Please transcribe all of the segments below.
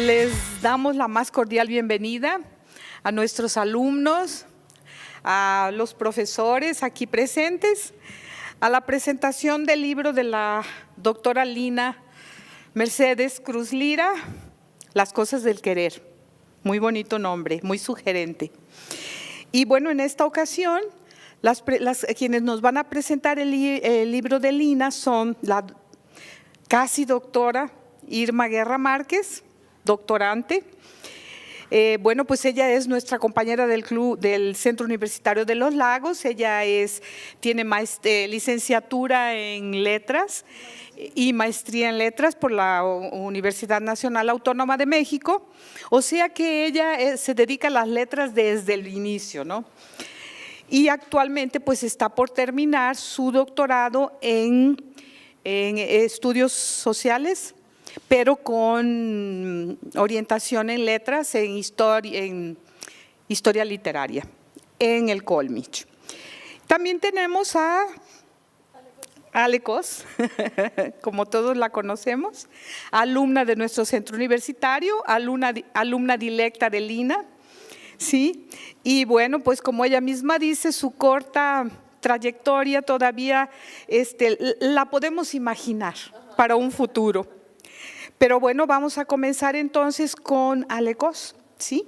Les damos la más cordial bienvenida a nuestros alumnos, a los profesores aquí presentes, a la presentación del libro de la doctora Lina Mercedes Cruz Lira, Las cosas del querer. Muy bonito nombre, muy sugerente. Y bueno, en esta ocasión, quienes nos van a presentar el libro de Lina son la casi doctora Irma Guerra Márquez, doctorante. Bueno, pues ella es nuestra compañera del Centro Universitario de los Lagos. Ella tiene licenciatura en letras y maestría en letras por la Universidad Nacional Autónoma de México. O sea que ella se dedica a las letras desde el inicio, ¿no? Y actualmente pues está por terminar su doctorado en estudios sociales, pero con orientación en letras, en historia literaria, en el Colmich. También tenemos a Ale Cos, como todos la conocemos, alumna de nuestro centro universitario, alumna directa de Lina, ¿sí? Y bueno, pues como ella misma dice, su corta trayectoria todavía la podemos imaginar para un futuro. Pero bueno, vamos a comenzar entonces con Ale Cos, ¿sí?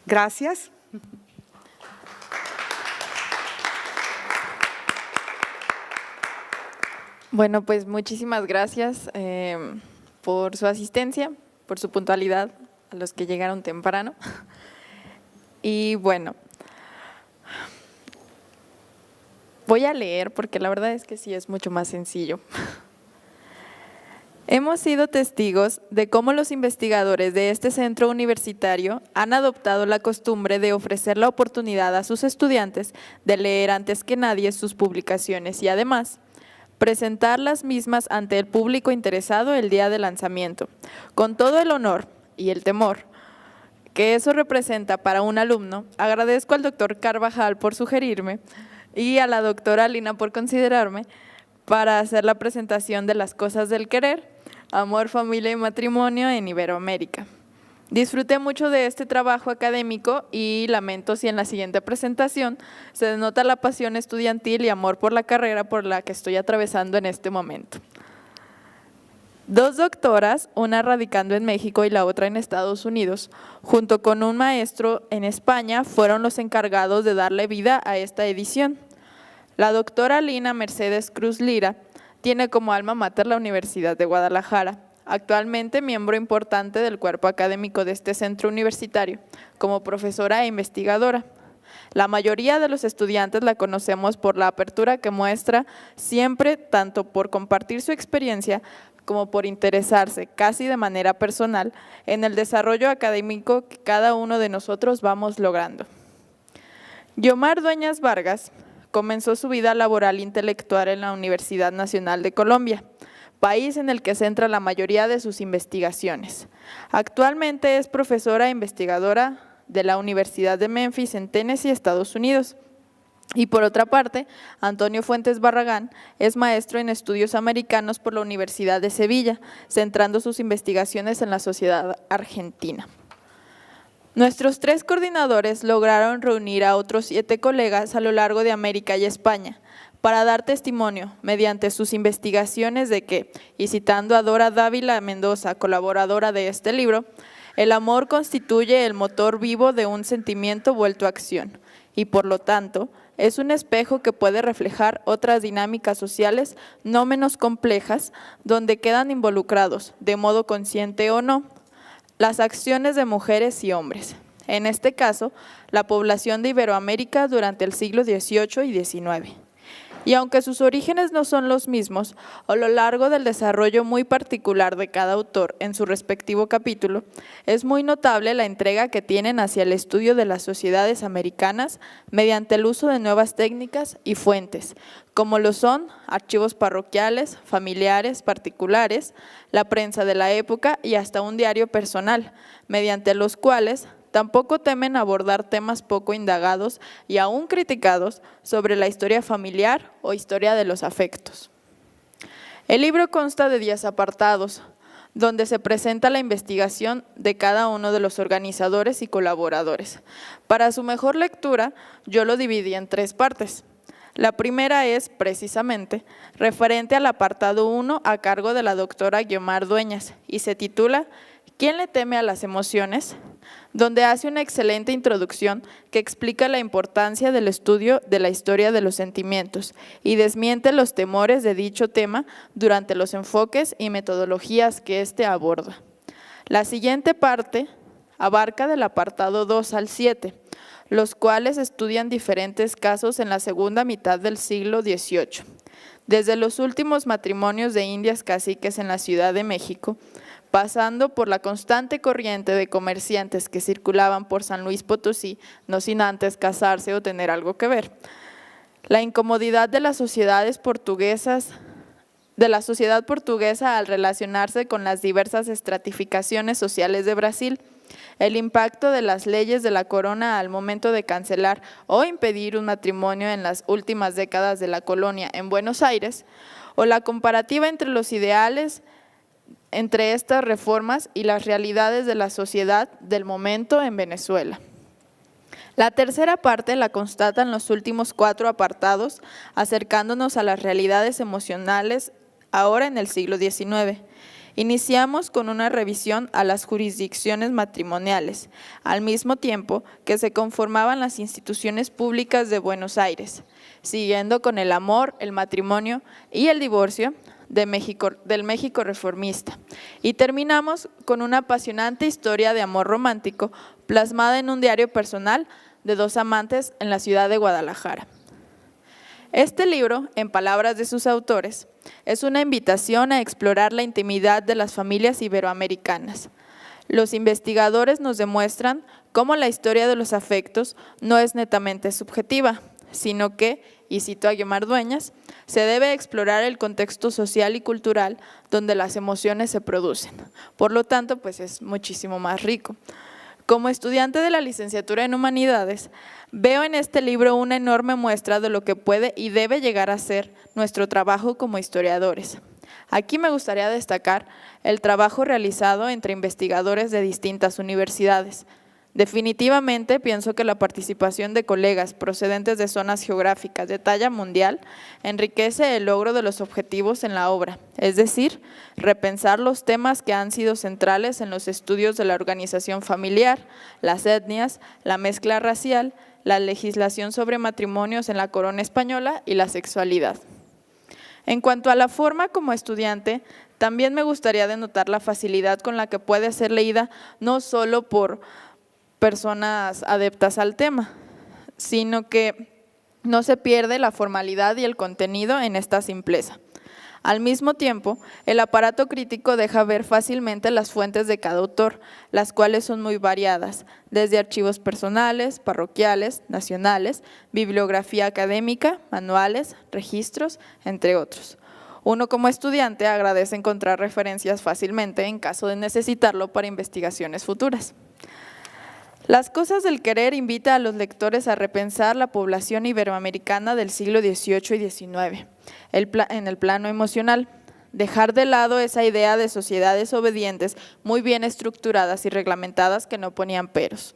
Gracias. Bueno, pues muchísimas gracias por su asistencia, por su puntualidad, a los que llegaron temprano. Y bueno, voy a leer porque la verdad es que sí es mucho más sencillo. Hemos sido testigos de cómo los investigadores de este centro universitario han adoptado la costumbre de ofrecer la oportunidad a sus estudiantes de leer antes que nadie sus publicaciones y además presentar las mismas ante el público interesado el día de lanzamiento, con todo el honor y el temor que eso representa para un alumno. Agradezco al doctor Carvajal por sugerirme y a la doctora Lina por considerarme para hacer la presentación de Las cosas del querer, amor, familia y matrimonio en Iberoamérica. Disfruté mucho de este trabajo académico y lamento si en la siguiente presentación se denota la pasión estudiantil y amor por la carrera por la que estoy atravesando en este momento. Dos doctoras, una radicando en México y la otra en Estados Unidos, junto con un maestro en España, fueron los encargados de darle vida a esta edición. La doctora Lina Mercedes Cruz Lira tiene como alma mater la Universidad de Guadalajara, actualmente miembro importante del cuerpo académico de este centro universitario, como profesora e investigadora. La mayoría de los estudiantes la conocemos por la apertura que muestra siempre, tanto por compartir su experiencia como por interesarse, casi de manera personal, en el desarrollo académico que cada uno de nosotros vamos logrando. Guiomar Dueñas Vargas comenzó su vida laboral intelectual en la Universidad Nacional de Colombia, país en el que centra la mayoría de sus investigaciones. Actualmente es profesora e investigadora de la Universidad de Memphis en Tennessee, Estados Unidos. Y por otra parte, Antonio Fuentes Barragán es maestro en estudios americanos por la Universidad de Sevilla, centrando sus investigaciones en la sociedad argentina. Nuestros tres coordinadores lograron reunir a otros 7 colegas a lo largo de América y España para dar testimonio mediante sus investigaciones de que, y citando a Dora Dávila Mendoza, colaboradora de este libro, el amor constituye el motor vivo de un sentimiento vuelto a acción y por lo tanto es un espejo que puede reflejar otras dinámicas sociales no menos complejas donde quedan involucrados, de modo consciente o no, las acciones de mujeres y hombres, en este caso, la población de Iberoamérica durante el siglo XVIII y XIX. Y aunque sus orígenes no son los mismos, a lo largo del desarrollo muy particular de cada autor en su respectivo capítulo, es muy notable la entrega que tienen hacia el estudio de las sociedades americanas mediante el uso de nuevas técnicas y fuentes, como lo son archivos parroquiales, familiares, particulares, la prensa de la época y hasta un diario personal, mediante los cuales tampoco temen abordar temas poco indagados y aún criticados sobre la historia familiar o historia de los afectos. El libro consta de 10 apartados, donde se presenta la investigación de cada uno de los organizadores y colaboradores. Para su mejor lectura, yo lo dividí en 3 partes. La primera es, precisamente, referente al apartado 1 a cargo de la doctora Guiomar Dueñas y se titula ¿Quién le teme a las emociones?, donde hace una excelente introducción que explica la importancia del estudio de la historia de los sentimientos y desmiente los temores de dicho tema durante los enfoques y metodologías que éste aborda. La siguiente parte abarca del apartado 2 al 7, los cuales estudian diferentes casos en la segunda mitad del siglo XVIII, desde los últimos matrimonios de indias caciques en la Ciudad de México, pasando por la constante corriente de comerciantes que circulaban por San Luis Potosí, no sin antes casarse o tener algo que ver. La incomodidad de las sociedades portuguesas, al relacionarse con las diversas estratificaciones sociales de Brasil, el impacto de las leyes de la corona al momento de cancelar o impedir un matrimonio en las últimas décadas de la colonia en Buenos Aires, o la comparativa entre los ideales entre estas reformas y las realidades de la sociedad del momento en Venezuela. La tercera parte la constatan los últimos 4 apartados, acercándonos a las realidades emocionales ahora en el siglo XIX. Iniciamos con una revisión a las jurisdicciones matrimoniales, al mismo tiempo que se conformaban las instituciones públicas de Buenos Aires, siguiendo con el amor, el matrimonio y el divorcio del México reformista. Y terminamos con una apasionante historia de amor romántico plasmada en un diario personal de 2 amantes en la ciudad de Guadalajara. Este libro, en palabras de sus autores, es una invitación a explorar la intimidad de las familias iberoamericanas. Los investigadores nos demuestran cómo la historia de los afectos no es netamente subjetiva, sino que, y cito a Guiomar Dueñas, se debe explorar el contexto social y cultural donde las emociones se producen. Por lo tanto, pues es muchísimo más rico. Como estudiante de la licenciatura en Humanidades, veo en este libro una enorme muestra de lo que puede y debe llegar a ser nuestro trabajo como historiadores. Aquí me gustaría destacar el trabajo realizado entre investigadores de distintas universidades. Definitivamente pienso que la participación de colegas procedentes de zonas geográficas de talla mundial enriquece el logro de los objetivos en la obra, es decir, repensar los temas que han sido centrales en los estudios de la organización familiar, las etnias, la mezcla racial, la legislación sobre matrimonios en la corona española y la sexualidad. En cuanto a la forma como estudiante, también me gustaría denotar la facilidad con la que puede ser leída no solo por personas adeptas al tema, sino que no se pierde la formalidad y el contenido en esta simpleza. Al mismo tiempo, el aparato crítico deja ver fácilmente las fuentes de cada autor, las cuales son muy variadas, desde archivos personales, parroquiales, nacionales, bibliografía académica, manuales, registros, entre otros. Uno como estudiante agradece encontrar referencias fácilmente en caso de necesitarlo para investigaciones futuras. Las cosas del querer invita a los lectores a repensar la población iberoamericana del siglo XVIII y XIX en el plano emocional, dejar de lado esa idea de sociedades obedientes muy bien estructuradas y reglamentadas que no ponían peros.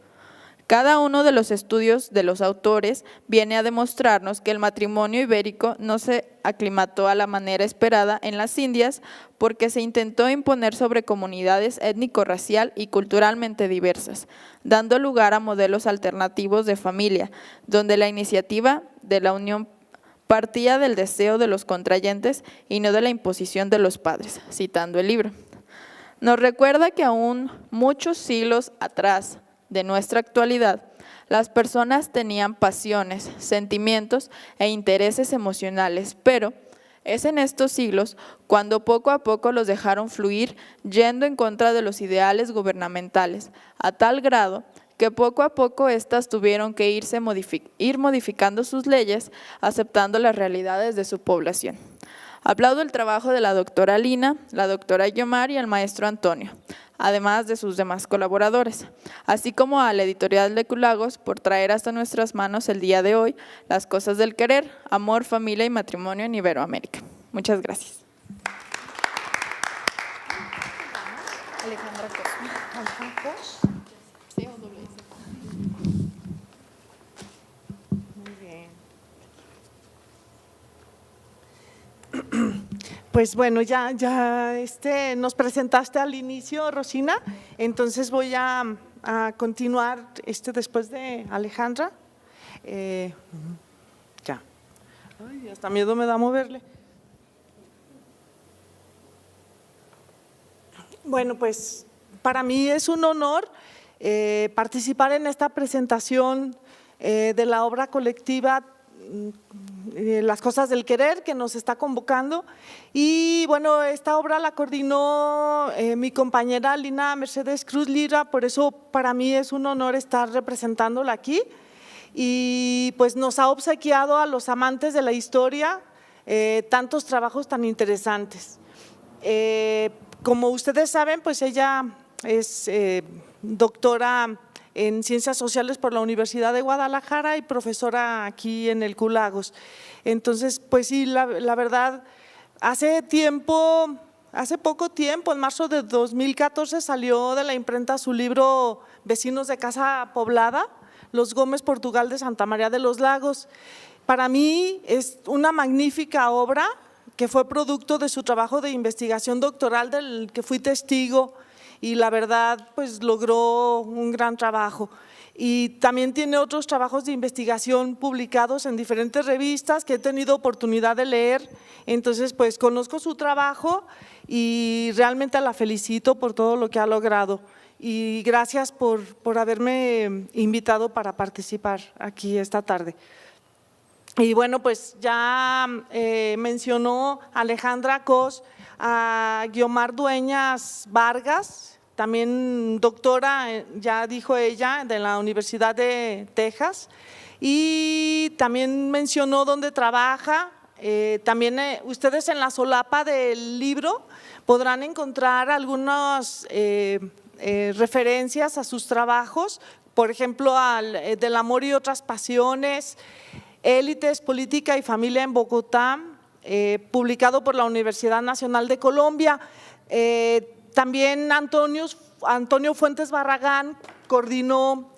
Cada uno de los estudios de los autores viene a demostrarnos que el matrimonio ibérico no se aclimató a la manera esperada en las Indias porque se intentó imponer sobre comunidades étnico-racial y culturalmente diversas, dando lugar a modelos alternativos de familia, donde la iniciativa de la unión partía del deseo de los contrayentes y no de la imposición de los padres, citando el libro. Nos recuerda que aún muchos siglos atrás de nuestra actualidad, las personas tenían pasiones, sentimientos e intereses emocionales, pero es en estos siglos cuando poco a poco los dejaron fluir yendo en contra de los ideales gubernamentales, a tal grado que poco a poco éstas tuvieron que ir modificando sus leyes, aceptando las realidades de su población. Aplaudo el trabajo de la doctora Lina, la doctora Guiomar y el maestro Antonio, además de sus demás colaboradores, así como a la editorial de Culagos por traer hasta nuestras manos el día de hoy Las cosas del querer, amor, familia y matrimonio en Iberoamérica. Muchas gracias. Alejandra Cos. Sí, o doble S. Muy bien. Pues bueno, ya nos presentaste al inicio, Rosina, entonces voy a continuar después de Alejandra. Ya. Ay, hasta miedo me da moverle. Bueno, pues para mí es un honor participar en esta presentación de la obra colectiva Las cosas del querer, que nos está convocando. Y bueno, esta obra la coordinó mi compañera Lina Mercedes Cruz Lira, por eso para mí es un honor estar representándola aquí. Y pues nos ha obsequiado a los amantes de la historia tantos trabajos tan interesantes. Como ustedes saben, pues ella es doctora en Ciencias Sociales por la Universidad de Guadalajara y profesora aquí en el Culagos. Entonces, pues sí, la verdad, hace poco tiempo, en marzo de 2014, salió de la imprenta su libro Vecinos de Casa Poblada, Los Gómez Portugal de Santa María de los Lagos. Para mí es una magnífica obra que fue producto de su trabajo de investigación doctoral del que fui testigo, y la verdad pues logró un gran trabajo. Y también tiene otros trabajos de investigación publicados en diferentes revistas que he tenido oportunidad de leer. Entonces pues conozco su trabajo y realmente la felicito por todo lo que ha logrado. Y gracias por haberme invitado para participar aquí esta tarde. Y bueno, pues ya mencionó Alejandra Cos a Guiomar Dueñas Vargas, también doctora, ya dijo ella, de la Universidad de Texas, y también mencionó dónde trabaja. También ustedes en la solapa del libro podrán encontrar algunas referencias a sus trabajos, por ejemplo, del amor y otras pasiones, Élites, Política y Familia en Bogotá, publicado por la Universidad Nacional de Colombia. También Antonio Fuentes Barragán coordinó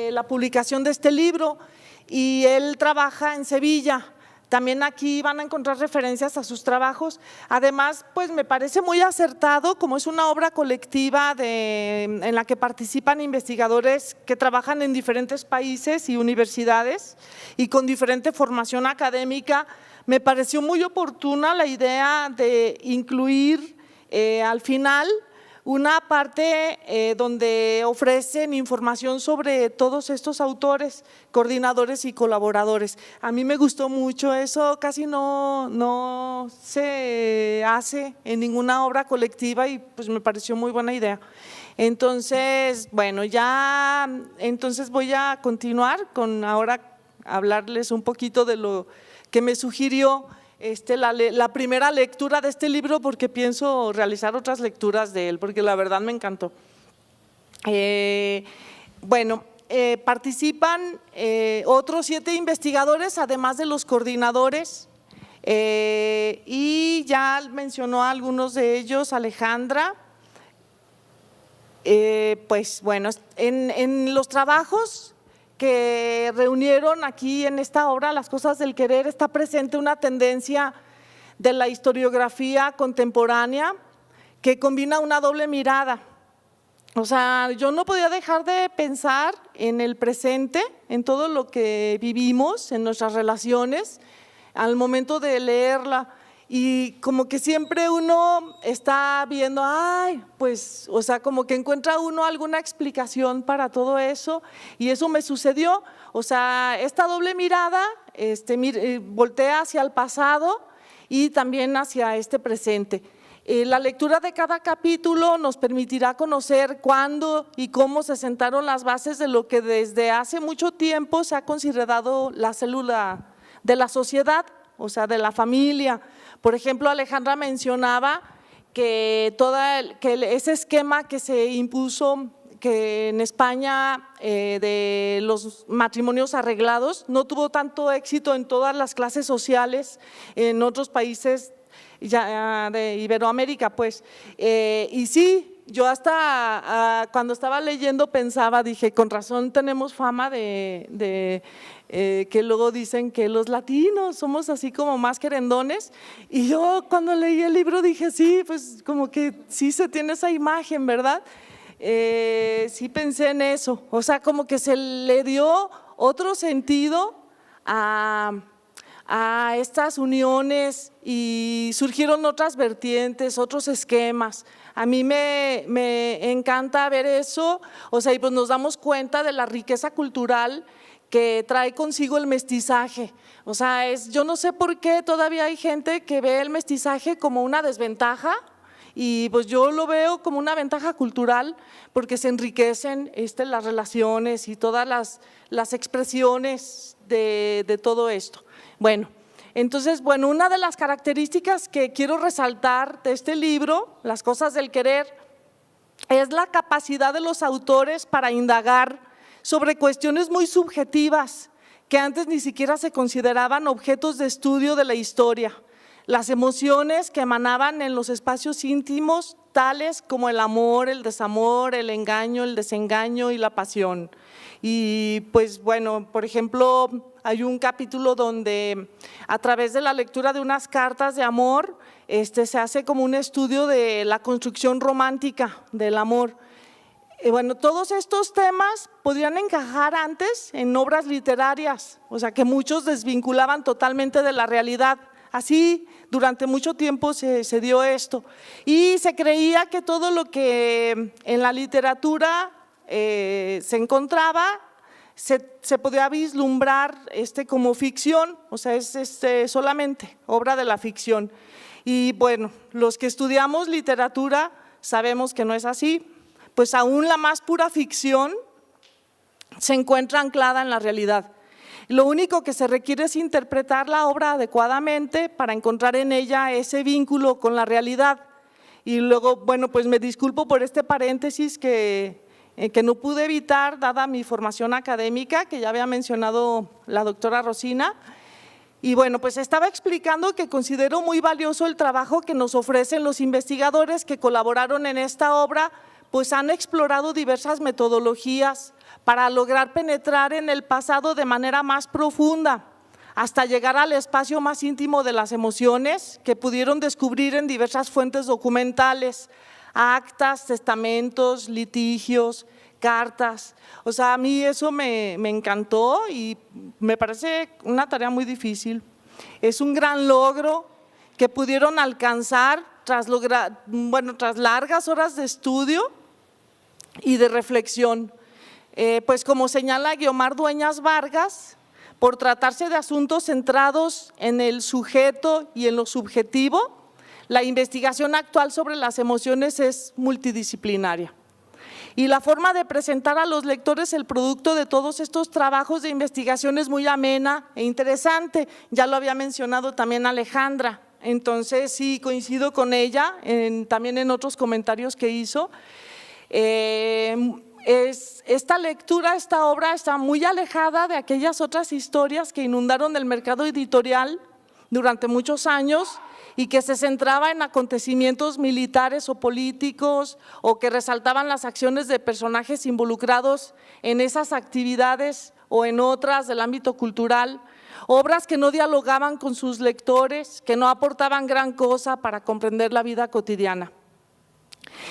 la publicación de este libro y él trabaja en Sevilla. También aquí van a encontrar referencias a sus trabajos. Además, pues me parece muy acertado, como es una obra colectiva en la que participan investigadores que trabajan en diferentes países y universidades y con diferente formación académica. Me pareció muy oportuna la idea de incluir al final una parte donde ofrecen información sobre todos estos autores, coordinadores y colaboradores. A mí me gustó mucho, eso casi no se hace en ninguna obra colectiva y pues me pareció muy buena idea. Entonces, bueno, entonces voy a continuar con ahora hablarles un poquito de lo que me sugirió la primera lectura de este libro, porque pienso realizar otras lecturas de él, porque la verdad me encantó. Participan otros 7 investigadores, además de los coordinadores, y ya mencionó a algunos de ellos Alejandra. Pues bueno, en los trabajos que reunieron aquí en esta obra, Las cosas del querer, está presente una tendencia de la historiografía contemporánea que combina una doble mirada. O sea, yo no podía dejar de pensar en el presente, en todo lo que vivimos, en nuestras relaciones, al momento de leerla. Y como que siempre uno está viendo, pues, o sea, como que encuentra uno alguna explicación para todo eso, y eso me sucedió. O sea, esta doble mirada voltea hacia el pasado y también hacia este presente. La lectura de cada capítulo nos permitirá conocer cuándo y cómo se sentaron las bases de lo que desde hace mucho tiempo se ha considerado la célula de la sociedad, o sea, de la familia. Por ejemplo, Alejandra mencionaba que ese esquema que se impuso que en España de los matrimonios arreglados no tuvo tanto éxito en todas las clases sociales, en otros países ya de Iberoamérica, pues. Y sí, yo hasta cuando estaba leyendo pensaba, dije, con razón tenemos fama de que luego dicen que los latinos somos así como más querendones, y yo cuando leí el libro dije, sí, pues como que sí se tiene esa imagen, ¿verdad? Sí pensé en eso, o sea, como que se le dio otro sentido a estas uniones y surgieron otras vertientes, otros esquemas. A mí me encanta ver eso, o sea, y pues nos damos cuenta de la riqueza cultural que trae consigo el mestizaje. O sea, yo no sé por qué todavía hay gente que ve el mestizaje como una desventaja, y pues yo lo veo como una ventaja cultural porque se enriquecen las relaciones y todas las expresiones de todo esto. Bueno, entonces, bueno, una de las características que quiero resaltar de este libro, Las cosas del querer, es la capacidad de los autores para indagar sobre cuestiones muy subjetivas que antes ni siquiera se consideraban objetos de estudio de la historia. Las emociones que emanaban en los espacios íntimos, tales como el amor, el desamor, el engaño, el desengaño y la pasión. Y pues bueno, por ejemplo, hay un capítulo donde a través de la lectura de unas cartas de amor, se hace como un estudio de la construcción romántica del amor. Bueno, todos estos temas podrían encajar antes en obras literarias, o sea que muchos desvinculaban totalmente de la realidad. Así durante mucho tiempo se dio esto, y se creía que todo lo que en la literatura se encontraba se podía vislumbrar como ficción, o sea, es solamente obra de la ficción. Y bueno, los que estudiamos literatura sabemos que no es así, pues aún la más pura ficción se encuentra anclada en la realidad. Lo único que se requiere es interpretar la obra adecuadamente para encontrar en ella ese vínculo con la realidad. Y luego, bueno, pues me disculpo por este paréntesis que no pude evitar dada mi formación académica, que ya había mencionado la doctora Rosina. Y bueno, pues estaba explicando que considero muy valioso el trabajo que nos ofrecen los investigadores que colaboraron en esta obra, pues han explorado diversas metodologías para lograr penetrar en el pasado de manera más profunda, hasta llegar al espacio más íntimo de las emociones que pudieron descubrir en diversas fuentes documentales, actas, testamentos, litigios, cartas. O sea, a mí eso me encantó y me parece una tarea muy difícil. Es un gran logro que pudieron alcanzar tras largas horas de estudio y de reflexión. Pues como señala Guiomar Dueñas Vargas, por tratarse de asuntos centrados en el sujeto y en lo subjetivo, la investigación actual sobre las emociones es multidisciplinaria. Y la forma de presentar a los lectores el producto de todos estos trabajos de investigación es muy amena e interesante, ya lo había mencionado también Alejandra, entonces sí coincido con ella, también en otros comentarios que hizo. Esta lectura, esta obra está muy alejada de aquellas otras historias que inundaron el mercado editorial durante muchos años y que se centraba en acontecimientos militares o políticos o que resaltaban las acciones de personajes involucrados en esas actividades o en otras del ámbito cultural, obras que no dialogaban con sus lectores, que no aportaban gran cosa para comprender la vida cotidiana.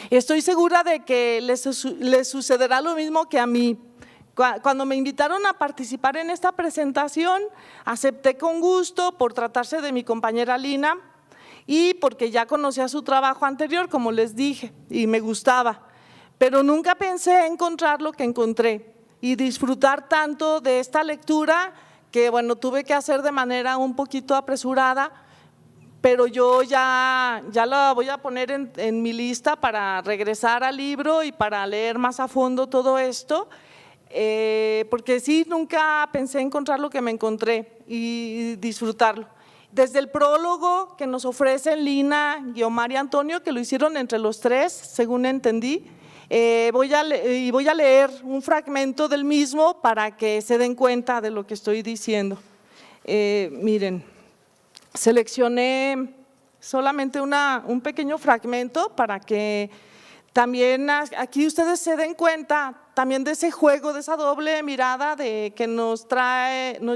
Estoy segura de que les sucederá lo mismo que a mí. Cuando me invitaron a participar en esta presentación, acepté con gusto por tratarse de mi compañera Lina y porque ya conocía su trabajo anterior, como les dije, y me gustaba, pero nunca pensé encontrar lo que encontré y disfrutar tanto de esta lectura que bueno, tuve que hacer de manera un poquito apresurada, pero yo ya la voy a poner en mi lista para regresar al libro y para leer más a fondo todo esto, porque sí, nunca pensé encontrar lo que me encontré y disfrutarlo. Desde el prólogo que nos ofrecen Lina, Guiomar y Antonio, que lo hicieron entre los tres, según entendí, voy a leer un fragmento del mismo para que se den cuenta de lo que estoy diciendo. Miren. Seleccioné solamente un pequeño fragmento para que También aquí ustedes se den cuenta también de ese juego, de esa doble mirada de que nos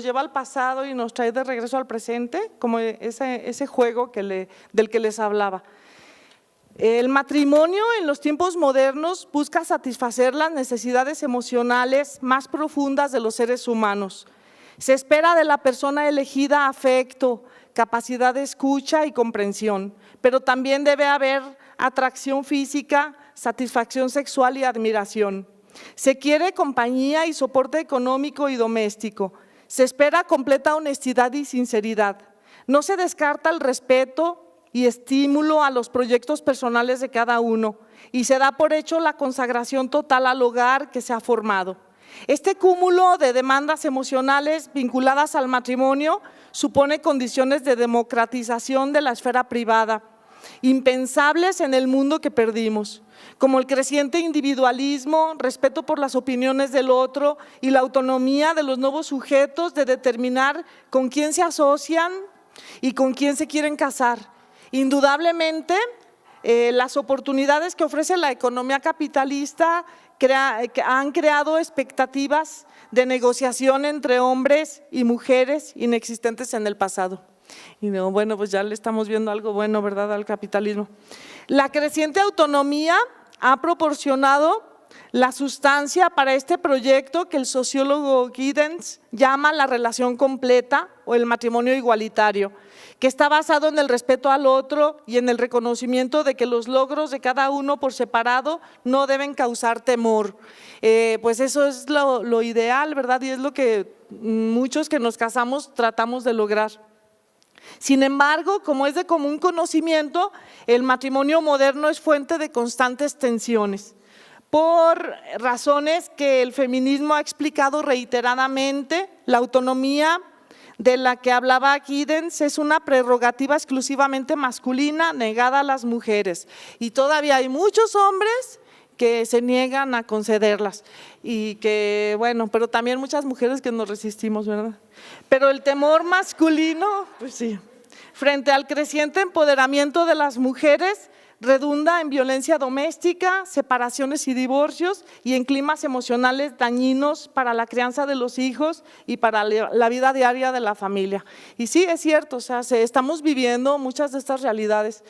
lleva al pasado y nos trae de regreso al presente, como ese juego del que les hablaba. El matrimonio en los tiempos modernos busca satisfacer las necesidades emocionales más profundas de los seres humanos. Se espera de la persona elegida afecto, capacidad de escucha y comprensión, pero también debe haber atracción física, satisfacción sexual y admiración. Se quiere compañía y soporte económico y doméstico. Se espera completa honestidad y sinceridad. No se descarta el respeto y estímulo a los proyectos personales de cada uno y se da por hecho la consagración total al hogar que se ha formado. Este cúmulo de demandas emocionales vinculadas al matrimonio supone condiciones de democratización de la esfera privada, impensables en el mundo que perdimos, como el creciente individualismo, respeto por las opiniones del otro y la autonomía de los nuevos sujetos de determinar con quién se asocian y con quién se quieren casar. Indudablemente, las oportunidades que ofrece la economía capitalista han creado expectativas de negociación entre hombres y mujeres inexistentes en el pasado. Y no, bueno, pues ya le estamos viendo algo bueno, ¿verdad?, al capitalismo. La creciente autonomía ha proporcionado la sustancia para este proyecto que el sociólogo Giddens llama la relación completa o el matrimonio igualitario, que está basado en el respeto al otro y en el reconocimiento de que los logros de cada uno por separado no deben causar temor. Pues eso es lo ideal, ¿verdad? Y es lo que muchos que nos casamos tratamos de lograr. Sin embargo, como es de común conocimiento, el matrimonio moderno es fuente de constantes tensiones, por razones que el feminismo ha explicado reiteradamente. La autonomía de la que hablaba Giddens es una prerrogativa exclusivamente masculina negada a las mujeres y todavía hay muchos hombres que se niegan a concederlas y que, bueno, pero también muchas mujeres que nos resistimos, ¿verdad? Pero el temor masculino, pues sí, frente al creciente empoderamiento de las mujeres, redunda en violencia doméstica, separaciones y divorcios y en climas emocionales dañinos para la crianza de los hijos y para la vida diaria de la familia. Y sí, es cierto, o sea, estamos viviendo muchas de estas realidades.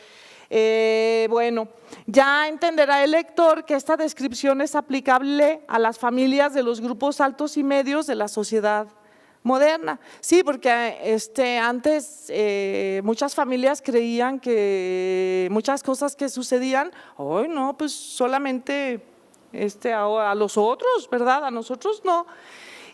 Bueno, ya entenderá el lector que esta descripción es aplicable a las familias de los grupos altos y medios de la sociedad moderna. Sí, porque antes muchas familias creían que muchas cosas que sucedían, hoy no, pues solamente a los otros, ¿verdad? A nosotros no.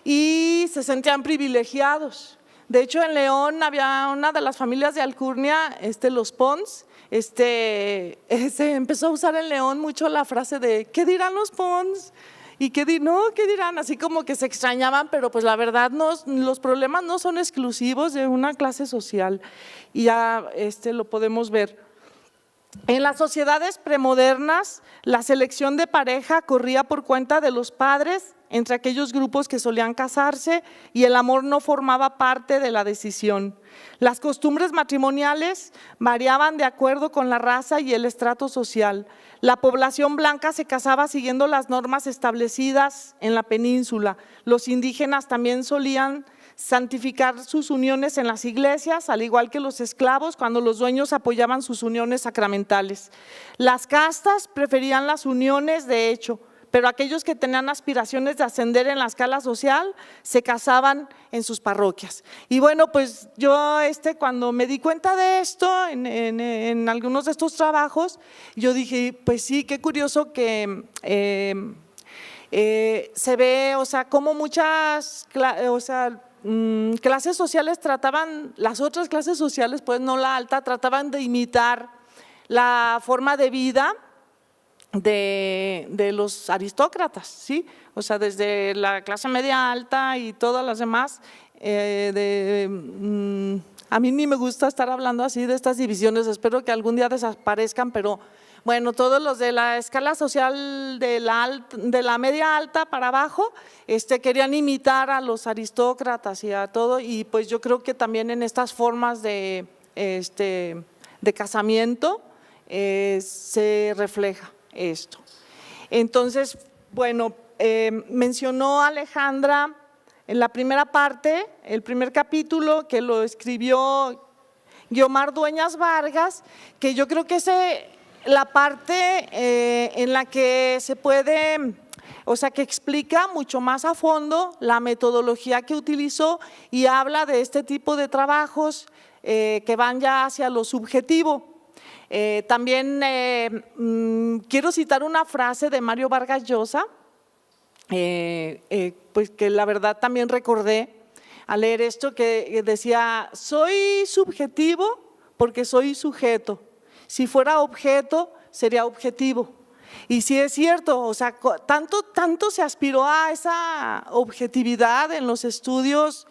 Y se sentían privilegiados. De hecho, en León había una de las familias de Alcurnia, los Pons, se empezó a usar en León mucho la frase de ¿qué dirán los Pons? Y ¿qué dirán? Así como que se extrañaban, pero pues la verdad los problemas no son exclusivos de una clase social y ya lo podemos ver. En las sociedades premodernas, la selección de pareja corría por cuenta de los padres entre aquellos grupos que solían casarse y el amor no formaba parte de la decisión. Las costumbres matrimoniales variaban de acuerdo con la raza y el estrato social. La población blanca se casaba siguiendo las normas establecidas en la península. Los indígenas también solían santificar sus uniones en las iglesias, al igual que los esclavos cuando los dueños apoyaban sus uniones sacramentales. Las castas preferían las uniones de hecho, pero aquellos que tenían aspiraciones de ascender en la escala social se casaban en sus parroquias. Y bueno, pues yo cuando me di cuenta de esto en algunos de estos trabajos, yo dije, pues sí, qué curioso que se ve, o sea, cómo muchas, clases sociales trataban, las otras clases sociales, pues no la alta, trataban de imitar la forma de vida de los aristócratas, ¿sí? O sea, desde la clase media alta y todas las demás, a mí ni me gusta estar hablando así de estas divisiones, espero que algún día desaparezcan, pero bueno, todos los de la escala social de la media alta para abajo querían imitar a los aristócratas y a todo, y pues yo creo que también en estas formas de casamiento se refleja esto. Entonces, bueno, mencionó Alejandra en la primera parte, el primer capítulo que lo escribió Guiomar Dueñas Vargas, que yo creo que es la parte en la que se puede, o sea, que explica mucho más a fondo la metodología que utilizó y habla de este tipo de trabajos que van ya hacia lo subjetivo. También quiero citar una frase de Mario Vargas Llosa, pues que la verdad también recordé al leer esto, que decía: soy subjetivo porque soy sujeto, si fuera objeto sería objetivo. Y sí es cierto, o sea, tanto se aspiró a esa objetividad en los estudios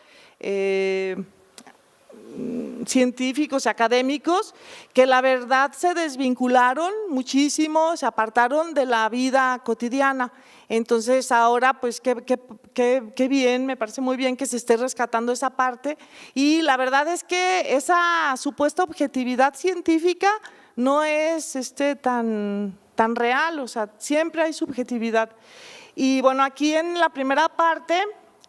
científicos y académicos, que la verdad se desvincularon muchísimo, se apartaron de la vida cotidiana. Entonces ahora pues qué bien, me parece muy bien que se esté rescatando esa parte, y la verdad es que esa supuesta objetividad científica no es tan real, o sea, siempre hay subjetividad. Y bueno, aquí en la primera parte,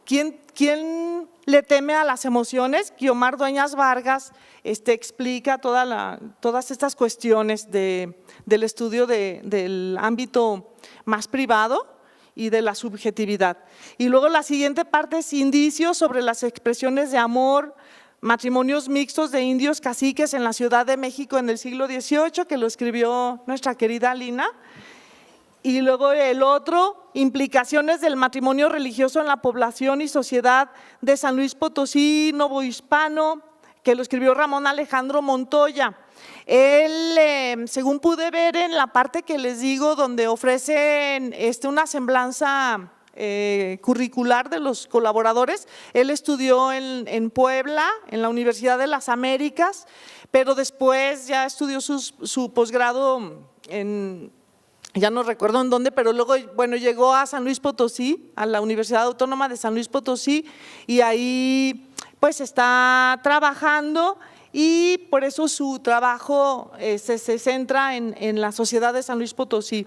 ¿quién le teme a las emociones? Guiomar Dueñas Vargas explica todas estas cuestiones del estudio del ámbito más privado y de la subjetividad. Y luego la siguiente parte es indicios sobre las expresiones de amor, matrimonios mixtos de indios caciques en la Ciudad de México en el siglo XVIII, que lo escribió nuestra querida Lina. Y luego el otro, implicaciones del matrimonio religioso en la población y sociedad de San Luis Potosí, novohispano, que lo escribió Ramón Alejandro Montoya. Él, según pude ver en la parte que les digo, donde ofrecen una semblanza curricular de los colaboradores, él estudió en Puebla, en la Universidad de las Américas, pero después ya estudió su posgrado ya no recuerdo en dónde, pero luego, bueno, llegó a San Luis Potosí, a la Universidad Autónoma de San Luis Potosí, y ahí pues está trabajando, y por eso su trabajo se centra en la sociedad de San Luis Potosí.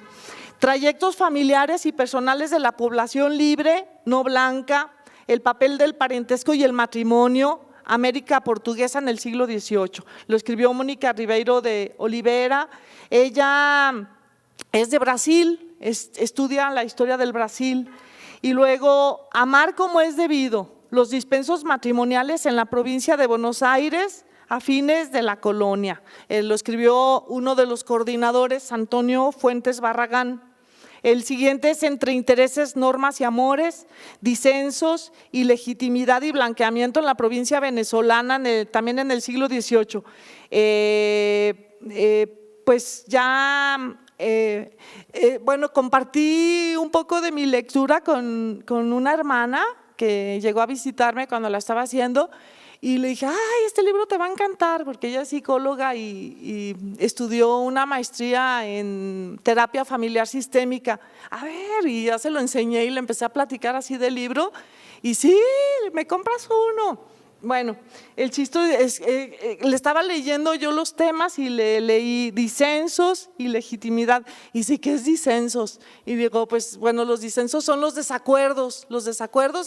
Trayectos familiares y personales de la población libre, no blanca, el papel del parentesco y el matrimonio, América portuguesa en el siglo XVIII. Lo escribió Mónica Ribeiro de Oliveira. Ella es de Brasil, estudia la historia del Brasil. Y luego, amar como es debido, los dispensos matrimoniales en la provincia de Buenos Aires a fines de la colonia. Lo escribió uno de los coordinadores, Antonio Fuentes Barragán. El siguiente es entre intereses, normas y amores, disensos y legitimidad y blanqueamiento en la provincia venezolana, también en el siglo XVIII. Pues ya… bueno, compartí un poco de mi lectura con una hermana que llegó a visitarme cuando la estaba haciendo, y le dije: ay, este libro te va a encantar, porque ella es psicóloga y estudió una maestría en terapia familiar sistémica. A ver, y ya se lo enseñé y le empecé a platicar así del libro, y sí, me compras uno. Bueno, el chiste es, le estaba leyendo yo los temas y le leí disensos y legitimidad. Y sí, ¿qué es disensos? Y digo, pues bueno, los disensos son los desacuerdos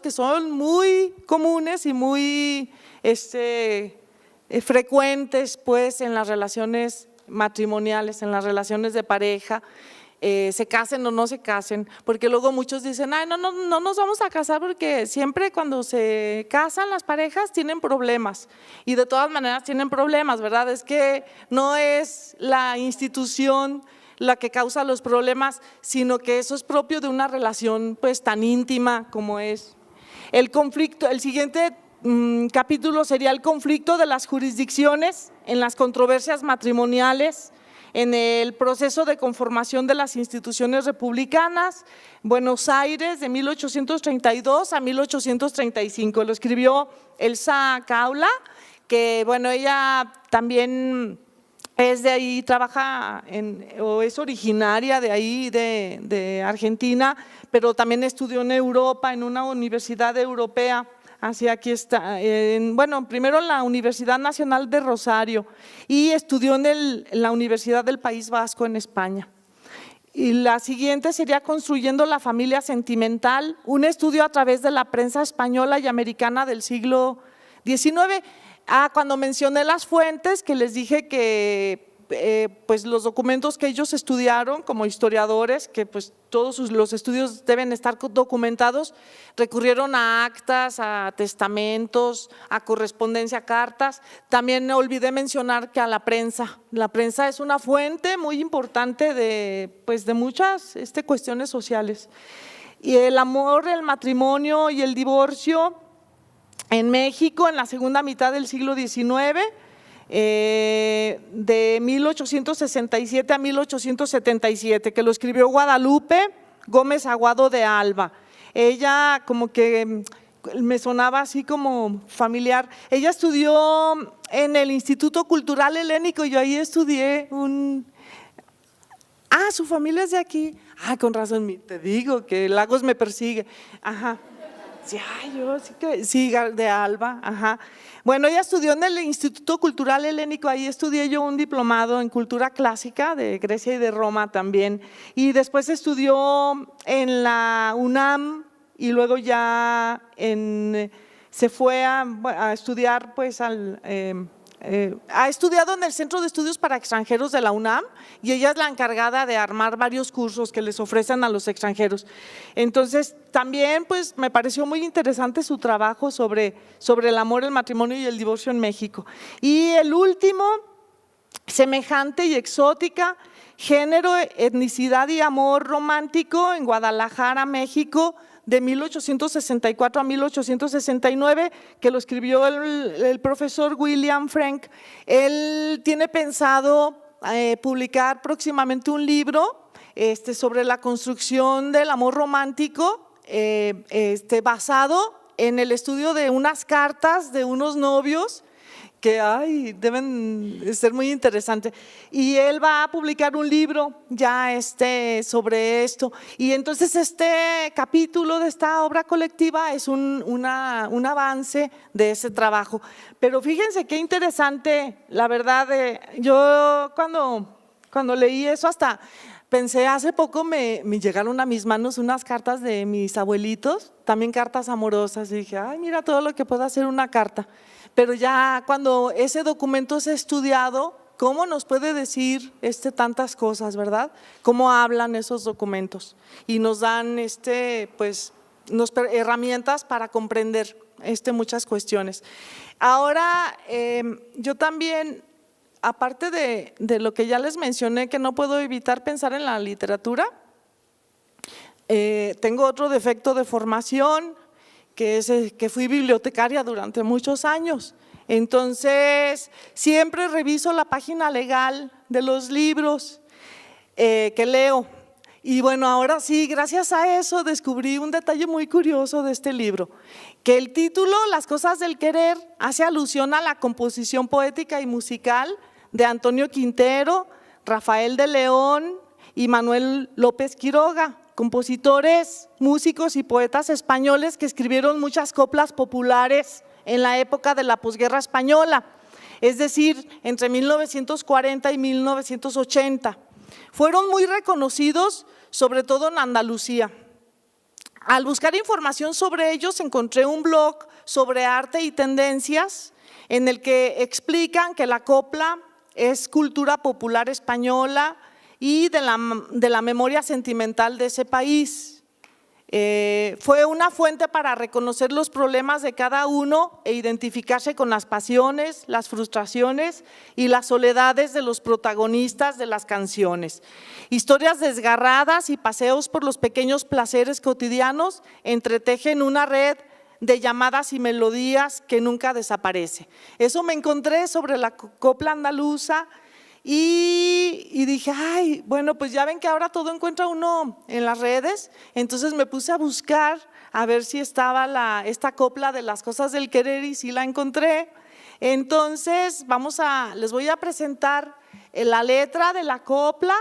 que son muy comunes y muy frecuentes pues en las relaciones matrimoniales, en las relaciones de pareja. Se casen o no se casen, porque luego muchos dicen: ay, no nos vamos a casar, porque siempre cuando se casan las parejas tienen problemas, y de todas maneras tienen problemas, ¿verdad? Es que no es la institución la que causa los problemas, sino que eso es propio de una relación pues tan íntima como es el conflicto. El siguiente capítulo sería el conflicto de las jurisdicciones en las controversias matrimoniales, en el proceso de conformación de las instituciones republicanas, Buenos Aires de 1832 a 1835. Lo escribió Elsa Caula, que bueno, ella también es de ahí, trabaja o es originaria de ahí, de Argentina, pero también estudió en Europa, en una universidad europea. Así aquí está, bueno, primero en la Universidad Nacional de Rosario, y estudió en la Universidad del País Vasco en España. Y la siguiente sería Construyendo la familia sentimental, un estudio a través de la prensa española y americana del siglo XIX. Cuando mencioné las fuentes, que les dije que pues los documentos que ellos estudiaron como historiadores, que pues todos los estudios deben estar documentados, recurrieron a actas, a testamentos, a correspondencia, a cartas. También olvidé mencionar que a la prensa es una fuente muy importante de muchas cuestiones sociales. Y el amor, el matrimonio y el divorcio en México en la segunda mitad del siglo XIX, de 1867 a 1877, que lo escribió Guadalupe Gómez Aguado de Alba. Ella como que me sonaba así como familiar. Ella estudió en el Instituto Cultural Helénico, yo ahí estudié su familia es de aquí. Con razón, te digo que Lagos me persigue. Ajá. Sí, de Alba, ajá. Bueno, ella estudió en el Instituto Cultural Helénico, ahí estudié yo un diplomado en cultura clásica de Grecia y de Roma también, y después estudió en la UNAM y luego ya se fue a estudiar ha estudiado en el Centro de Estudios para Extranjeros de la UNAM y ella es la encargada de armar varios cursos que les ofrecen a los extranjeros. Entonces, también me pareció muy interesante su trabajo sobre el amor, el matrimonio y el divorcio en México. Y el último, Semejante y exótica, género, etnicidad y amor romántico en Guadalajara, México, de 1864 a 1869, que lo escribió el profesor William Frank. Él tiene pensado publicar próximamente un libro sobre la construcción del amor romántico, basado en el estudio de unas cartas de unos novios que deben ser muy interesantes. Y él va a publicar un libro ya sobre esto. Y entonces este capítulo de esta obra colectiva es un avance de ese trabajo. Pero fíjense qué interesante, la verdad, yo cuando leí eso hasta pensé, hace poco me llegaron a mis manos unas cartas de mis abuelitos, también cartas amorosas, y dije, mira todo lo que puede hacer una carta. Pero ya cuando ese documento es estudiado, ¿cómo nos puede decir tantas cosas, verdad? ¿Cómo hablan esos documentos? Y nos dan herramientas para comprender muchas cuestiones. Ahora, yo también, aparte de lo que ya les mencioné, que no puedo evitar pensar en la literatura, tengo otro defecto de formación, que es que fui bibliotecaria durante muchos años. Entonces, siempre reviso la página legal de los libros que leo. Y bueno, ahora sí, gracias a eso descubrí un detalle muy curioso de este libro, que el título, Las cosas del querer, hace alusión a la composición poética y musical de Antonio Quintero, Rafael de León y Manuel López Quiroga, compositores, músicos y poetas españoles que escribieron muchas coplas populares en la época de la posguerra española, es decir, entre 1940 y 1980. Fueron muy reconocidos, sobre todo en Andalucía. Al buscar información sobre ellos, encontré un blog sobre arte y tendencias en el que explican que la copla es cultura popular española y de la memoria sentimental de ese país. Fue una fuente para reconocer los problemas de cada uno e identificarse con las pasiones, las frustraciones y las soledades de los protagonistas de las canciones. Historias desgarradas y paseos por los pequeños placeres cotidianos entretejen una red de llamadas y melodías que nunca desaparece. Eso me encontré sobre la copla andaluza. Y dije, bueno, pues ya ven que ahora todo encuentra uno en las redes, entonces me puse a buscar a ver si estaba esta copla de Las cosas del querer y sí la encontré. Entonces les voy a presentar la letra de la copla,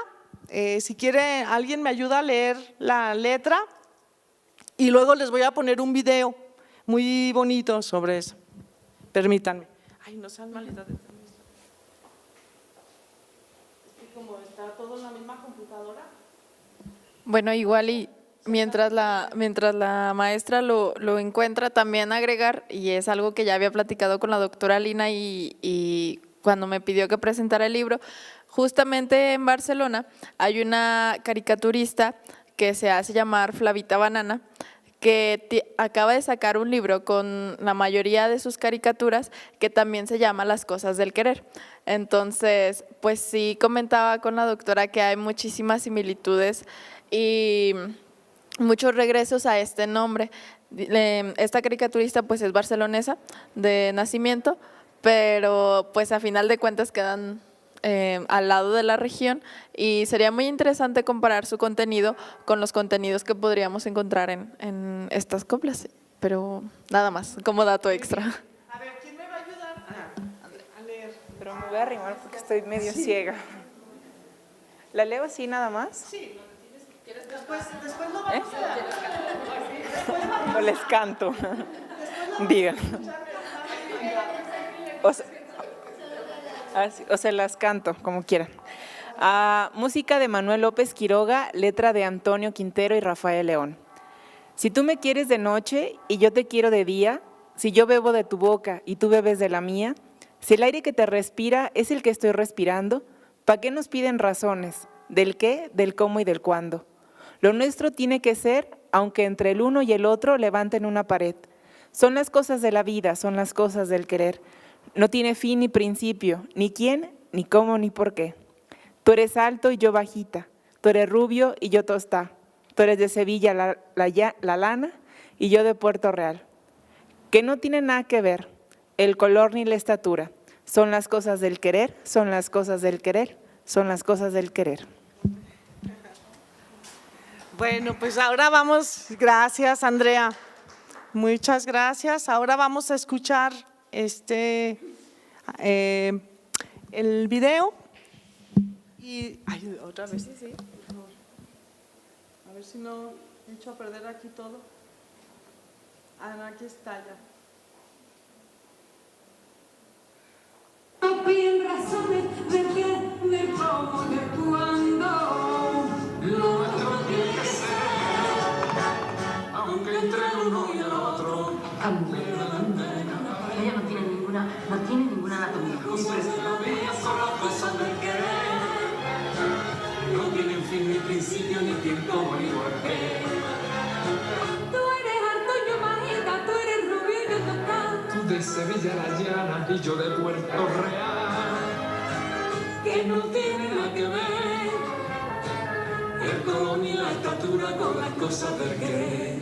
si quiere alguien me ayuda a leer la letra y luego les voy a poner un video muy bonito sobre eso. Permítanme. No sean malitas de permiso. Como está todo en la misma computadora. Bueno, igual y mientras la maestra lo encuentra, también agregar, y es algo que ya había platicado con la doctora Lina y cuando me pidió que presentara el libro, justamente en Barcelona hay una caricaturista que se hace llamar Flavita Banana, que acaba de sacar un libro con la mayoría de sus caricaturas que también se llama Las cosas del querer. Entonces, pues sí comentaba con la doctora que hay muchísimas similitudes y muchos regresos a este nombre. Esta caricaturista pues es barcelonesa de nacimiento, pero pues a final de cuentas quedan al lado de la región y sería muy interesante comparar su contenido con los contenidos que podríamos encontrar en estas coplas, pero nada más, como dato extra. A ver, ¿quién me va a ayudar a leer? Pero me voy a arrimar porque estoy medio ciega. ¿La leo así nada más? Sí. Después lo vamos a O les canto. Diga. O se las canto, como quieran. Música de Manuel López Quiroga, letra de Antonio Quintero y Rafael León. Si tú me quieres de noche y yo te quiero de día, si yo bebo de tu boca y tú bebes de la mía, si el aire que te respira es el que estoy respirando, ¿para qué nos piden razones? ¿Del qué, del cómo y del cuándo? Lo nuestro tiene que ser, aunque entre el uno y el otro levanten una pared. Son las cosas de la vida, son las cosas del querer. No tiene fin ni principio, ni quién, ni cómo, ni por qué. Tú eres alto y yo bajita, tú eres rubio y yo tostá, tú eres de Sevilla la lana y yo de Puerto Real. Que no tiene nada que ver el color ni la estatura. Son las cosas del querer, son las cosas del querer, son las cosas del querer. Bueno, pues ahora vamos, gracias Andrea, muchas gracias. Ahora vamos a escuchar el video y otra vez, sí, por favor. A ver si no he hecho a perder aquí todo. No, aquí está ya. No piden razones de qué, de cómo, de cuándo. Lo nuestro tiene que ser, aunque entre uno y el otro. Ella no tiene ninguna anatomía. Son las cosas del querer. No tienen fin, ni principio, ni tiempo, ni por qué. Tú eres alto, yo bajita, tú eres rubio y yo tostá. Tú de Sevilla la llana y yo de Puerto Real. Que no tiene nada que ver el color ni la estatura con las cosas del querer.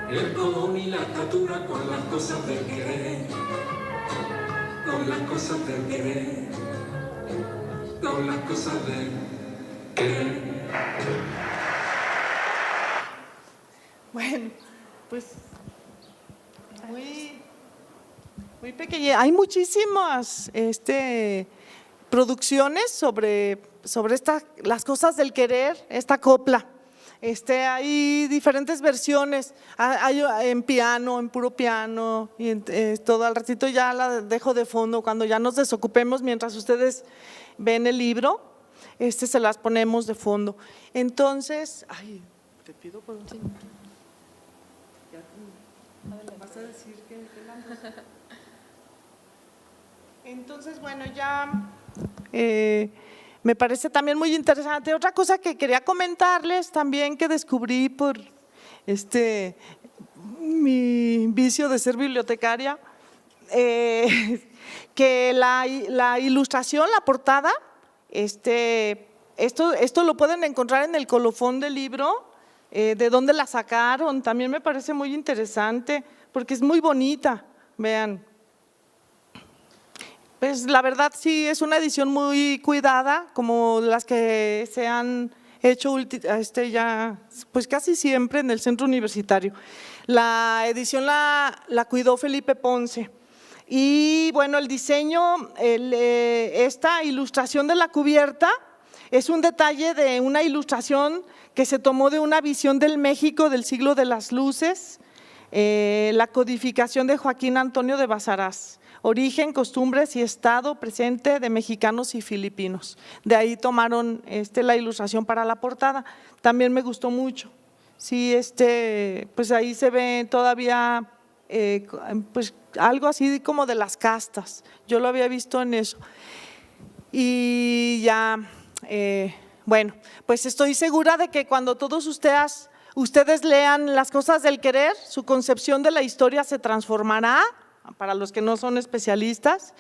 El color ni la estatura con las cosas del querer. Con las cosas del querer. Con las cosas del querer. Bueno, pues muy pequeña. Hay muchísimas producciones sobre las cosas del querer, esta copla. Hay diferentes versiones, hay en piano, en puro piano, y todo al ratito ya la dejo de fondo, cuando ya nos desocupemos, mientras ustedes ven el libro, se las ponemos de fondo. Entonces, te pido por un segundo. ¿Vas a decir que entonces, bueno, ya me parece también muy interesante. Otra cosa que quería comentarles también que descubrí por mi vicio de ser bibliotecaria, que la ilustración, la portada, esto lo pueden encontrar en el colofón del libro, de dónde la sacaron, también me parece muy interesante porque es muy bonita, vean. Pues la verdad sí es una edición muy cuidada, como las que se han hecho ya pues casi siempre en el centro universitario. La edición la cuidó Felipe Ponce. Y bueno, el diseño, esta ilustración de la cubierta es un detalle de una ilustración que se tomó de una visión del México del siglo de las luces, la codificación de Joaquín Antonio de Basaraz. Origen, costumbres y estado presente de mexicanos y filipinos. De ahí tomaron la ilustración para la portada. También me gustó mucho. Sí, pues ahí se ve todavía pues algo así como de las castas. Yo lo había visto en eso. Y ya, bueno, pues estoy segura de que cuando todos ustedes lean Las cosas del querer, su concepción de la historia se transformará, para los que no son especialistas,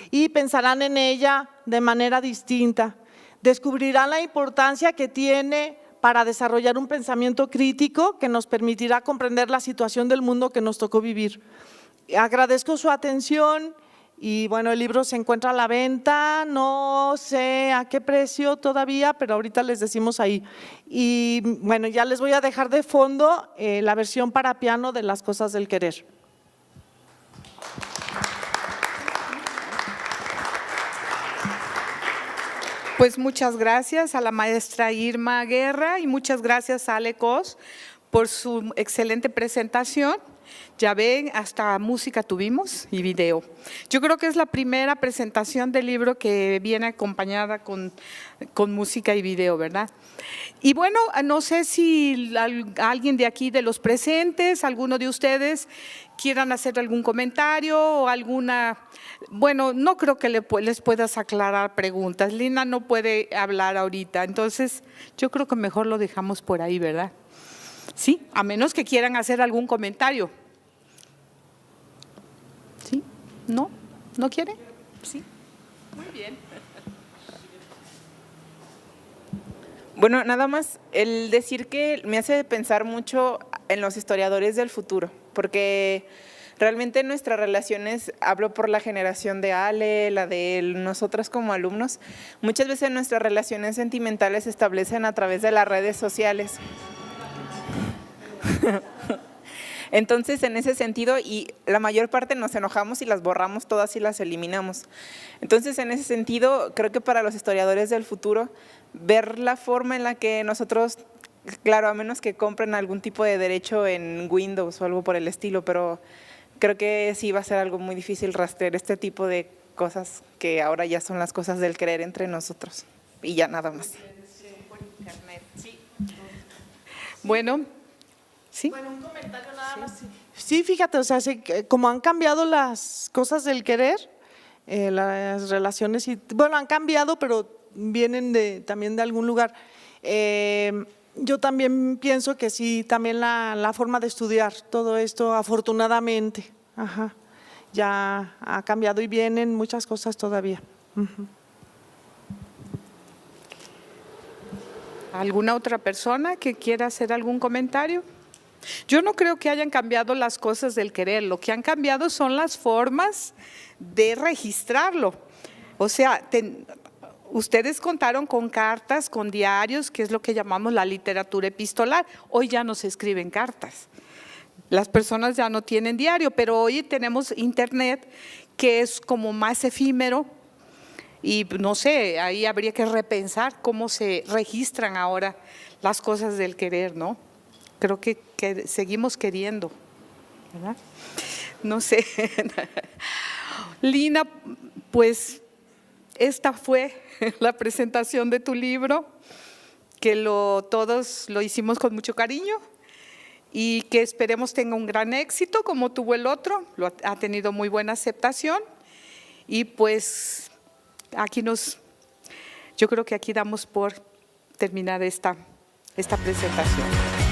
y pensarán en ella de manera distinta. Descubrirán la importancia que tiene para desarrollar un pensamiento crítico que nos permitirá comprender la situación del mundo que nos tocó vivir. Agradezco su atención y bueno, el libro se encuentra a la venta, no sé a qué precio todavía, pero ahorita les decimos ahí. Y bueno, ya les voy a dejar de fondo la versión para piano de Las cosas del querer. Pues muchas gracias a la maestra Irma Guerra y muchas gracias a Ale Cos por su excelente presentación. Ya ven, hasta música tuvimos y video. Yo creo que es la primera presentación del libro que viene acompañada con música y video, ¿verdad? Y bueno, no sé si alguien de aquí, de los presentes, alguno de ustedes quieran hacer algún comentario o alguna… Bueno, no creo que les puedas aclarar preguntas. Lina no puede hablar ahorita, entonces yo creo que mejor lo dejamos por ahí, ¿verdad? Sí, a menos que quieran hacer algún comentario. ¿Sí? ¿No? ¿No quieren? Sí. Muy bien. Bueno, nada más el decir que me hace pensar mucho en los historiadores del futuro, porque realmente nuestras relaciones, hablo por la generación de Ale, la de nosotros como alumnos, muchas veces nuestras relaciones sentimentales se establecen a través de las redes sociales. Entonces, en ese sentido, y la mayor parte nos enojamos y las borramos todas y las eliminamos. Entonces, en ese sentido, creo que para los historiadores del futuro, ver la forma en la que nosotros, claro, a menos que compren algún tipo de derecho en Windows o algo por el estilo, pero creo que sí va a ser algo muy difícil rastrear este tipo de cosas que ahora ya son las cosas del querer entre nosotros y ya nada más. Por internet, sí. Bueno, ¿sí? Bueno, un comentario nada más. Sí, fíjate, o sea, como han cambiado las cosas del querer, las relaciones, y bueno, han cambiado, pero vienen también de algún lugar. Yo también pienso que sí, también la forma de estudiar todo esto, afortunadamente, ya ha cambiado y vienen muchas cosas todavía. ¿Alguna otra persona que quiera hacer algún comentario? Yo no creo que hayan cambiado las cosas del querer, lo que han cambiado son las formas de registrarlo. O sea, ustedes contaron con cartas, con diarios, que es lo que llamamos la literatura epistolar. Hoy ya no se escriben cartas. Las personas ya no tienen diario, pero hoy tenemos internet, que es como más efímero. Y no sé, ahí habría que repensar cómo se registran ahora las cosas del querer, ¿no? Creo que seguimos queriendo, ¿verdad? No sé. Lina, pues esta fue la presentación de tu libro, que todos lo hicimos con mucho cariño y que esperemos tenga un gran éxito como tuvo el otro, ha tenido muy buena aceptación y pues yo creo que aquí damos por terminada esta presentación.